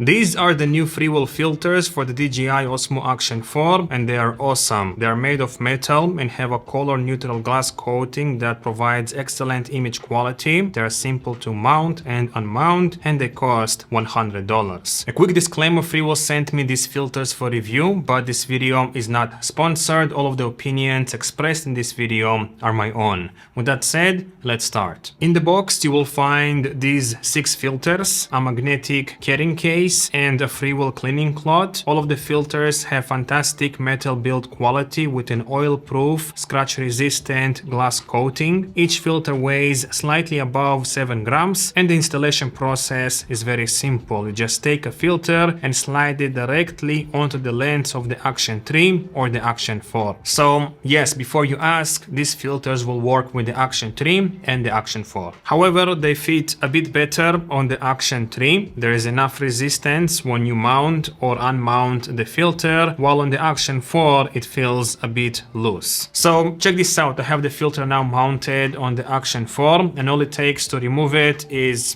These are the new Freewell filters for the DJI Osmo Action 4 and they are awesome. They are made of metal and have a color neutral glass coating that provides excellent image quality. They are simple to mount and unmount and they cost $100. A quick disclaimer, Freewell sent me these filters for review, but this video is not sponsored. All of the opinions expressed in this video are my own. With that said, let's start. In the box you will find these 6 filters, a magnetic carrying case, and a Freewell cleaning cloth. All of the filters have fantastic metal build quality with an oil-proof, scratch-resistant glass coating. Each filter weighs slightly above 7 grams and the installation process is very simple. You just take a filter and slide it directly onto the lens of the Action 3 or the Action 4. So yes, before you ask, these filters will work with the Action 3 and the Action 4. However, they fit a bit better on the Action 3. There is enough resistance when you mount or unmount the filter, while on the Action 4 it feels a bit loose. So check this out. I have the filter now mounted on the Action 4 and all it takes to remove it is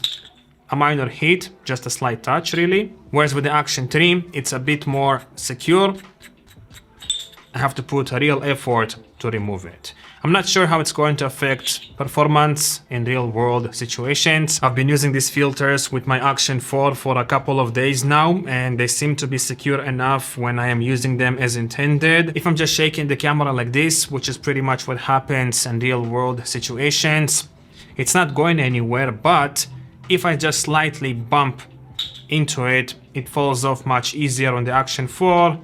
a minor heat, just a slight touch really. Whereas with the Action 3 it's a bit more secure. I have to put a real effort to remove it. I'm not sure how it's going to affect performance in real world situations. I've been using these filters with my Action 4 for a couple of days now and they seem to be secure enough when I am using them as intended. If I'm just shaking the camera like this, which is pretty much what happens in real world situations, it's not going anywhere, but if I just slightly bump into it, it falls off much easier on the Action 4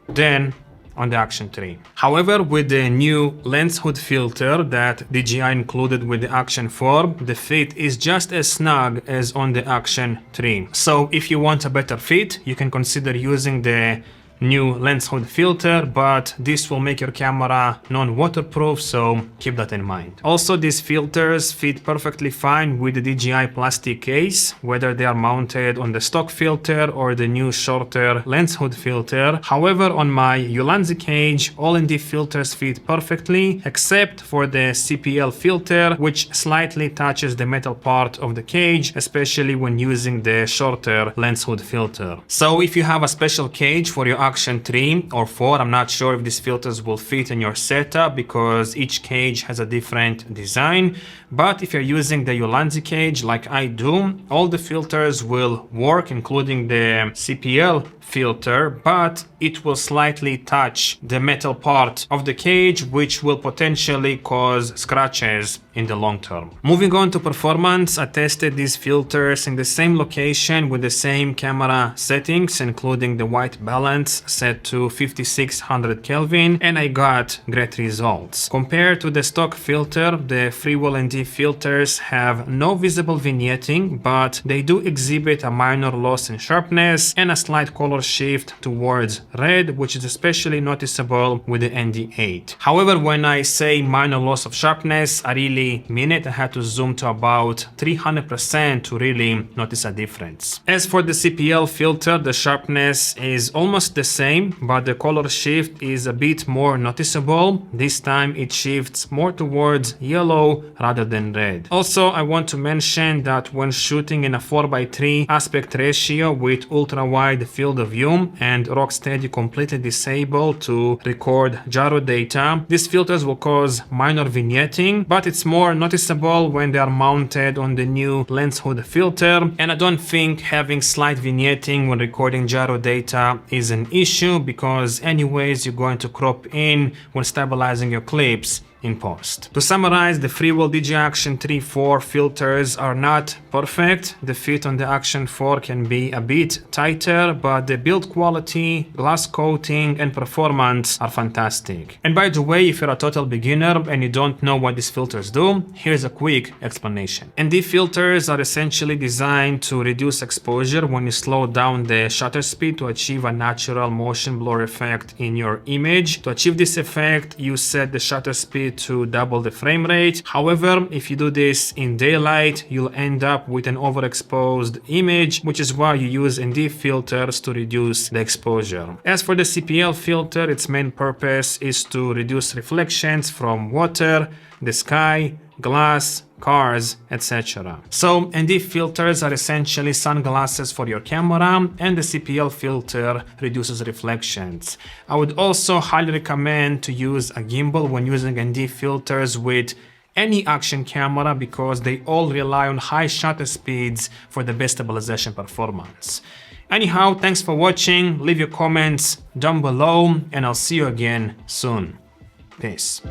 than on the Action 3. However, with the new lens hood filter that DJI included with the Action 4, the fit is just as snug as on the Action 3. So if you want a better fit, you can consider using the new lens hood filter, but this will make your camera non-waterproof, so keep that in mind. Also, these filters fit perfectly fine with the DJI plastic case, whether they are mounted on the stock filter or the new shorter lens hood filter. However, on my Ulanzi cage, all ND filters fit perfectly, except for the CPL filter, which slightly touches the metal part of the cage, especially when using the shorter lens hood filter. So if you have a special cage for your Action 3 or 4, I'm not sure if these filters will fit in your setup because each cage has a different design, but if you're using the Ulanzi cage like I do, all the filters will work, including the CPL filter, but it will slightly touch the metal part of the cage, which will potentially cause scratches in the long term. Moving on to performance, I tested these filters in the same location with the same camera settings, including the white balance set to 5600 Kelvin, and I got great results. Compared to the stock filter, the Freewell ND filters have no visible vignetting, but they do exhibit a minor loss in sharpness and a slight color shift towards red, which is especially noticeable with the ND8. However, when I say minor loss of sharpness, I really mean it. I had to zoom to about 300% to really notice a difference. As for the CPL filter, the sharpness is almost the same, but the color shift is a bit more noticeable. This time it shifts more towards yellow rather than red. Also, I want to mention that when shooting in a 4:3 aspect ratio with ultra-wide field of view and Rocksteady completely disabled to record gyro data, these filters will cause minor vignetting, but it's more noticeable when they are mounted on the new lens hood filter, and I don't think having slight vignetting when recording gyro data is an issue because anyways you're going to crop in when stabilizing your clips in post. To summarize, the Freewell DJI Action 3-4 filters are not perfect. The fit on the Action 4 can be a bit tighter, but the build quality, glass coating and performance are fantastic. And by the way, if you're a total beginner and you don't know what these filters do, here's a quick explanation. ND filters are essentially designed to reduce exposure when you slow down the shutter speed to achieve a natural motion blur effect in your image. To achieve this effect, you set the shutter speed to double the frame rate. However, if you do this in daylight, you'll end up with an overexposed image, which is why you use ND filters to reduce the exposure. As for the CPL filter, its main purpose is to reduce reflections from water, the sky, glass, cars, etc. So ND filters are essentially sunglasses for your camera, and the CPL filter reduces reflections. I would also highly recommend to use a gimbal when using ND filters with any action camera because they all rely on high shutter speeds for the best stabilization performance. Anyhow, thanks for watching, leave your comments down below and I'll see you again soon. Peace.